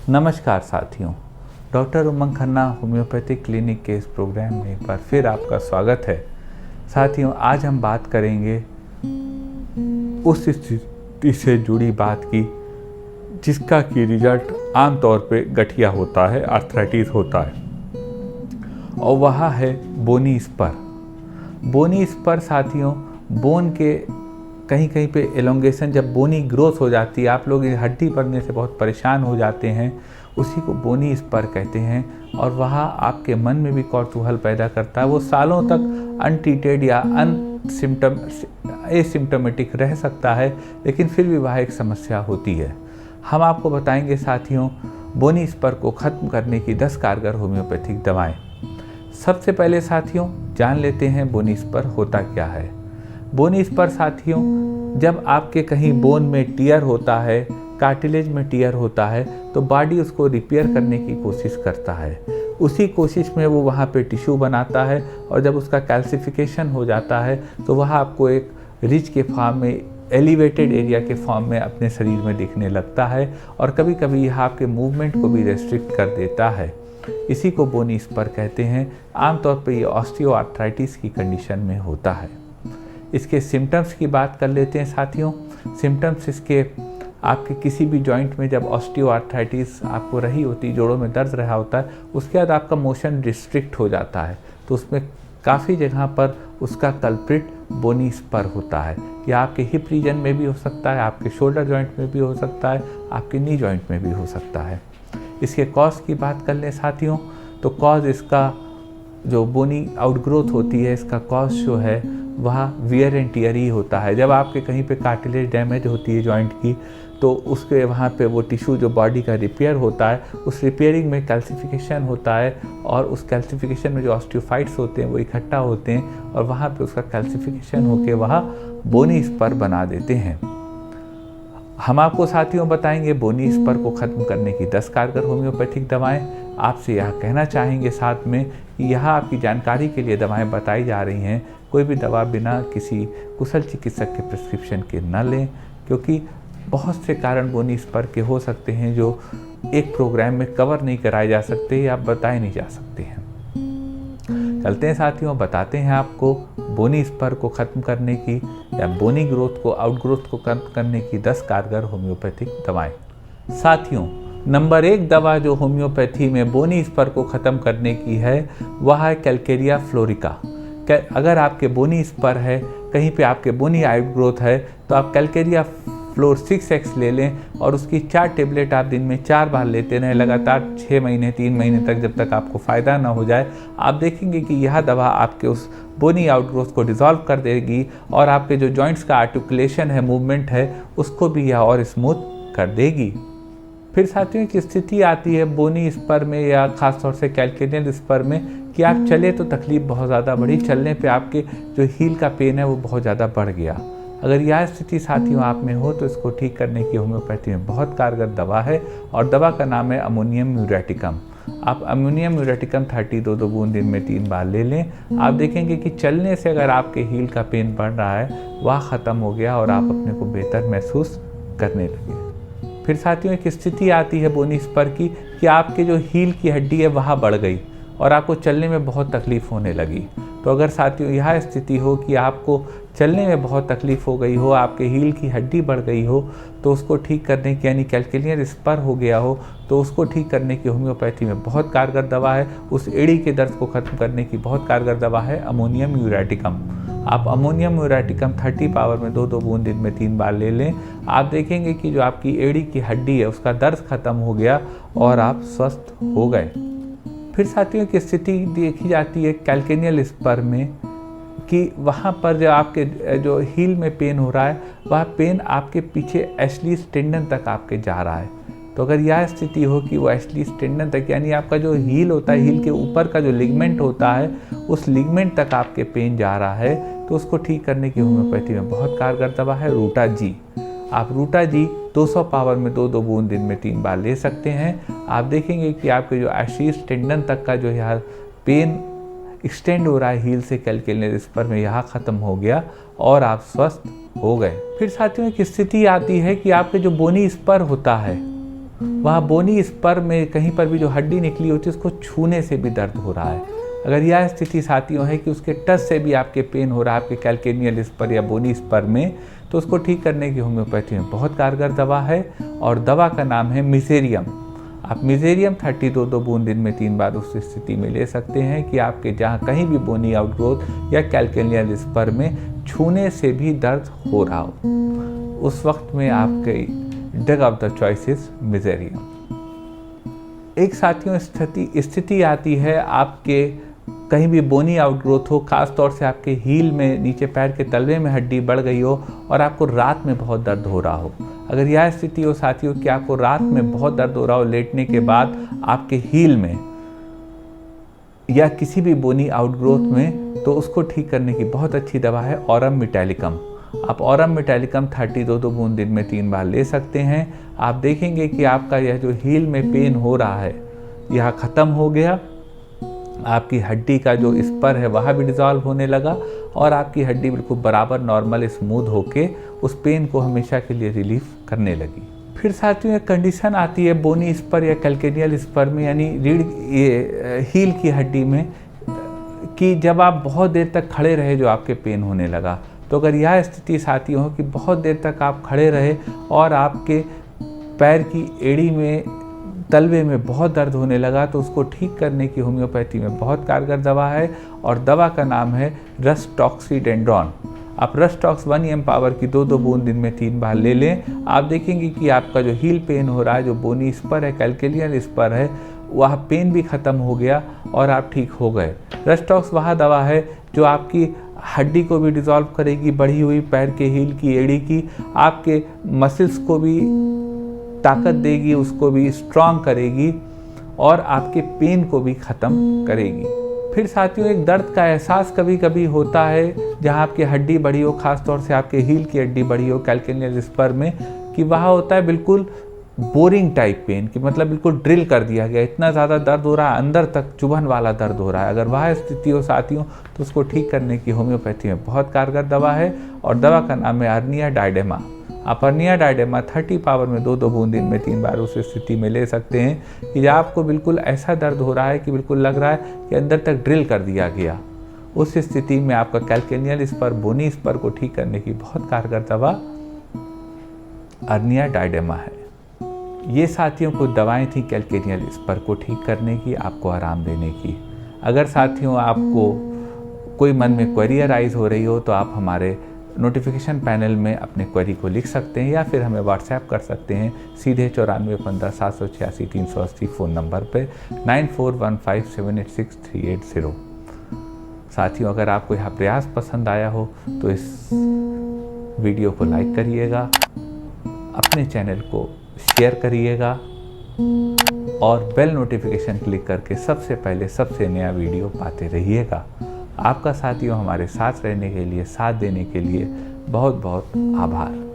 नमस्कार साथियों, डॉक्टर उमंग Khanna homeopathic clinic के इस प्रोग्राम में एक बार फिर आपका स्वागत है। साथियों, आज हम बात करेंगे उस स्थिति से जुड़ी बात की जिसका कि रिजल्ट आमतौर पे गठिया होता है, आर्थराइटिस होता है, और वह है बोनी स्पर। बोनी स्पर साथियों, बोन के कहीं कहीं पे एलोंगेशन, जब बोनी ग्रोथ हो जाती है, आप लोग हड्डी बढ़ने से बहुत परेशान हो जाते हैं, उसी को बोनी स्पर कहते हैं। और वह आपके मन में भी कौतूहल पैदा करता है। वो सालों तक अनट्रीटेड या एसिम्टोमेटिक रह सकता है, लेकिन फिर भी वह एक समस्या होती है। हम आपको बताएंगे साथियों, बोनी स्पर को ख़त्म करने की 10 कारगर होम्योपैथिक दवाएं। सबसे पहले साथियों जान लेते हैं बोनी स्पर होता क्या है। बोनी स्पर साथियों, जब आपके कहीं बोन में टियर होता है, कार्टिलेज में टियर होता है, तो बॉडी उसको रिपेयर करने की कोशिश करता है। उसी कोशिश में वो वहाँ पे टिश्यू बनाता है, और जब उसका कैल्सिफिकेशन हो जाता है तो वह आपको एक रिज के फॉर्म में, एलिवेटेड एरिया के फॉर्म में अपने शरीर में दिखने लगता है, और कभी कभी यह आपके मूवमेंट को भी रेस्ट्रिक्ट कर देता है। इसी को बोनी स्पर कहते हैं। आमतौर पर ये ऑस्टियोआर्थराइटिस की कंडीशन में होता है। इसके सिम्टम्स की बात कर लेते हैं साथियों। सिम्टम्स इसके, आपके किसी भी जॉइंट में जब ऑस्टियोआर्थराइटिस आपको रही होती, जोड़ों में दर्द रहा होता है, उसके बाद आपका मोशन रिस्ट्रिक्ट हो जाता है, तो उसमें काफ़ी जगह पर उसका कल्प्रिट बोनी स्पर होता है। या आपके हिप रीजन में भी हो सकता है, आपके शोल्डर जॉइंट में भी हो सकता है, आपके नी जॉइंट में भी हो सकता है। इसके कॉज की बात कर लें साथियों, तो कॉज इसका जो बोनी आउटग्रोथ होती है, इसका कॉज जो है वह वियर एंड टियर ही होता है। जब आपके कहीं पे कार्टिलेज डैमेज होती है जॉइंट की, तो उसके वहाँ पे वो टिश्यू जो बॉडी का रिपेयर होता है, उस रिपेयरिंग में कैल्सिफिकेशन होता है, और उस कैल्सिफिकेशन में जो ऑस्टियोफाइट्स होते हैं वो इकट्ठा होते हैं, और वहाँ पे उसका कैल्सिफिकेशन होकर वह बोनी स्पर बना देते हैं। हम आपको साथियों बताएंगे बोनी स्पर को ख़त्म करने की 10 कारगर होम्योपैथिक दवाएं। आपसे यह कहना चाहेंगे साथ में कि यह आपकी जानकारी के लिए दवाएं बताई जा रही हैं। कोई भी दवा बिना किसी कुशल चिकित्सक के प्रिस्क्रिप्शन के न लें, क्योंकि बहुत से कारण बोनी स्पर के हो सकते हैं जो एक प्रोग्राम में कवर नहीं कराए जा सकते या बताए नहीं जा सकते हैं। चलते हैं साथियों, बताते हैं आपको बोनी स्पर को ख़त्म करने की या बोनी ग्रोथ को, आउटग्रोथ को कम करने की 10 कारगर होम्योपैथिक दवाएं। साथियों, नंबर 1 दवा जो होम्योपैथी में बोनी स्पर को ख़त्म करने की है वह है कैलकेरिया फ्लोरिका। अगर आपके बोनी स्पर है, कहीं पे आपके बोनी आउटग्रोथ है, तो आप कैलकेरिया फ्लोर 6x ले लें, और उसकी 4 टेबलेट आप दिन में 4 बार लेते रहें लगातार 6 महीने 3 महीने तक, जब तक आपको फ़ायदा ना हो जाए। आप देखेंगे कि यह दवा आपके उस बोनी आउटग्रोथ को डिज़ोल्व कर देगी, और आपके जो जॉइंट्स का आर्टिकुलेशन है, मूवमेंट है, उसको भी यह और स्मूथ कर देगी। फिर साथियों एक स्थिति आती है बोनी स्पर में, या ख़ासतौर से कैलकेरियल स्पर में, कि आप चले तो तकलीफ़ बहुत ज़्यादा बढ़ी, चलने पे आपके जो हील का पेन है वो बहुत ज़्यादा बढ़ गया। अगर यह स्थिति साथियों आप में हो, तो इसको ठीक करने की होम्योपैथी में बहुत कारगर दवा है, और दवा का नाम है अमोनियम म्यूरेटिकम। आप अमोनियम म्यूरेटिकम 30 2 बूंद दिन में 3 बार ले लें। आप देखेंगे कि चलने से अगर आपके हील का पेन बढ़ रहा है वह ख़त्म हो गया, और आप अपने को बेहतर महसूस करने लगे। फिर साथियों एक स्थिति आती है बोनी स्पर की कि आपके जो हील की हड्डी है वह बढ़ गई, और आपको चलने में बहुत तकलीफ़ होने लगी। तो अगर साथियों यह स्थिति हो कि आपको चलने में बहुत तकलीफ़ हो गई हो, आपके हील की हड्डी बढ़ गई हो, तो उसको ठीक करने की, यानी कैलकेरियर स्पर हो गया हो, तो उसको ठीक करने की होम्योपैथी में बहुत कारगर दवा है। उस एड़ी के दर्द को ख़त्म करने की बहुत कारगर दवा है अमोनियम म्यूरेटिकम। आप अमोनियम म्यूरेटिकम 30 पावर में 2 बूंद दिन में 3 बार ले लें। आप देखेंगे कि जो आपकी एड़ी की हड्डी है उसका दर्द ख़त्म हो गया, और आप स्वस्थ हो गए। फिर साथियों की स्थिति देखी जाती है कैलकेरियल स्पर में कि वहाँ पर जो आपके जो हील में पेन हो रहा है, वह पेन आपके पीछे एशलीज टेंडन तक आपके जा रहा है। तो अगर यह स्थिति हो कि वो एशलीज टेंडन तक, यानी आपका जो हील होता है, हील के ऊपर का जो लिगमेंट होता है, उस लिगमेंट तक आपके पेन जा रहा है, तो उसको ठीक करने की होम्योपैथी में बहुत कारगर दवा है रूटा जी। आप रूटा जी 200 पावर में 2 बूंद दिन में 3 बार ले सकते हैं। आप देखेंगे कि आपके जो एशलीज टेंडन तक का जो यह पेन एक्सटेंड हो रहा है हील से कैलकेरियल स्पर में, यहाँ ख़त्म हो गया, और आप स्वस्थ हो गए। फिर साथियों एक स्थिति आती है कि आपके जो बोनी स्पर होता है वहाँ बोनी स्पर में कहीं पर भी जो हड्डी निकली होती है उसको छूने से भी दर्द हो रहा है। अगर यह स्थिति साथियों है कि उसके टच से भी आपके पेन हो रहा है आपके कैल्केनियल स्पर या बोनी स्पर में, तो उसको ठीक करने की होम्योपैथी में बहुत कारगर दवा है और दवा का नाम है मिसेरियम। आप मिसेरियम 32 बूंद दिन में 3 बार उस स्थिति में ले सकते हैं कि आपके जहाँ कहीं भी बोनी आउटग्रोथ या कैल्केनियल स्पर में छूने से भी दर्द हो रहा हो, उस वक्त में आपके drug of the choice is मिसेरियम। एक साथियों स्थिति आती है आपके कहीं भी बोनी आउटग्रोथ हो, खास तौर से आपके हील में नीचे पैर के तलवे में हड्डी बढ़ गई हो और आपको रात में बहुत दर्द हो रहा हो। अगर यह स्थिति हो साथियों कि आपको रात में बहुत दर्द हो रहा हो लेटने के बाद आपके हील में या किसी भी बोनी आउटग्रोथ में, तो उसको ठीक करने की बहुत अच्छी दवा है ऑरम मेटालिकम। आप ऑरम मेटालिकम 32 बूंद दिन में 3 बार ले सकते हैं। आप देखेंगे कि आपका यह जो हील में पेन हो रहा है यह ख़त्म हो गया, आपकी हड्डी का जो स्पर है वह भी डिज़ोल्व होने लगा और आपकी हड्डी बिल्कुल बराबर नॉर्मल स्मूथ होके उस पेन को हमेशा के लिए रिलीफ करने लगी। फिर साथियों एक कंडीशन आती है बोनी स्पर या कैल्केनियल स्पर में, यानी रीढ़ हील की हड्डी में, कि जब आप बहुत देर तक खड़े रहे जो आपके पेन होने लगा। तो अगर यह स्थिति साथियों हो कि बहुत देर तक आप खड़े रहे और आपके पैर की एड़ी में तलवे में बहुत दर्द होने लगा, तो उसको ठीक करने की होम्योपैथी में बहुत कारगर दवा है और दवा का नाम है रसटॉक्सीडेंड्रॉन। आप रसटॉक्स 1 mg पावर की 2 बूंद दिन में 3 बार ले लें। आप देखेंगे कि आपका जो हील पेन हो रहा है, जो बोनी स्पर है, कैल्केनियल स्पर है, वह पेन भी ख़त्म हो गया और आप ठीक हो गए। रसटॉक्स वह दवा है जो आपकी हड्डी को भी डिज़ोल्व करेगी, बढ़ी हुई पैर के हील की एड़ी की, आपके मसल्स को भी ताकत देगी, उसको भी स्ट्रॉन्ग करेगी और आपके पेन को भी ख़त्म करेगी। फिर साथियों एक दर्द का एहसास कभी कभी होता है जहाँ आपकी हड्डी बढ़ी हो, खास तौर से आपके हील की हड्डी बढ़ी हो कैल्केनियल स्पर में, कि वह होता है बिल्कुल बोरिंग टाइप पेन, कि मतलब बिल्कुल ड्रिल कर दिया गया, इतना ज़्यादा दर्द हो रहा है, अंदर तक चुभन वाला दर्द हो रहा है। अगर वह स्थिति हो साथियों तो उसको ठीक करने की होम्योपैथी में बहुत कारगर दवा है और दवा का नाम है अर्निया डायडेमा। आप अर्निया डायडेमा 30 पावर में 2 बूंद दिन में 3 बार उस स्थिति में ले सकते हैं कि आपको बिल्कुल ऐसा दर्द हो रहा है कि बिल्कुल लग रहा है कि अंदर तक ड्रिल कर दिया गया। उस स्थिति में आपका कैल्केनियल स्पर, बोनी स्पर को ठीक करने की बहुत कारगर दवा अर्निया डायडेमा है। ये साथियों को दवाएं थी कैल्केनियल स्पर को ठीक करने की, आपको आराम देने की। अगर साथियों आपको कोई मन में क्वेरी अराइज हो रही हो तो आप हमारे नोटिफिकेशन पैनल में अपने क्वेरी को लिख सकते हैं या फिर हमें व्हाट्सएप कर सकते हैं सीधे 9415 फ़ोन नंबर पे 9415786380। साथियों अगर आपको यह प्रयास पसंद आया हो तो इस वीडियो को लाइक करिएगा, अपने चैनल को शेयर करिएगा और बेल नोटिफिकेशन क्लिक करके सबसे पहले सबसे नया वीडियो पाते रहिएगा। आपका साथियों हमारे साथ रहने के लिए, साथ देने के लिए बहुत बहुत आभार।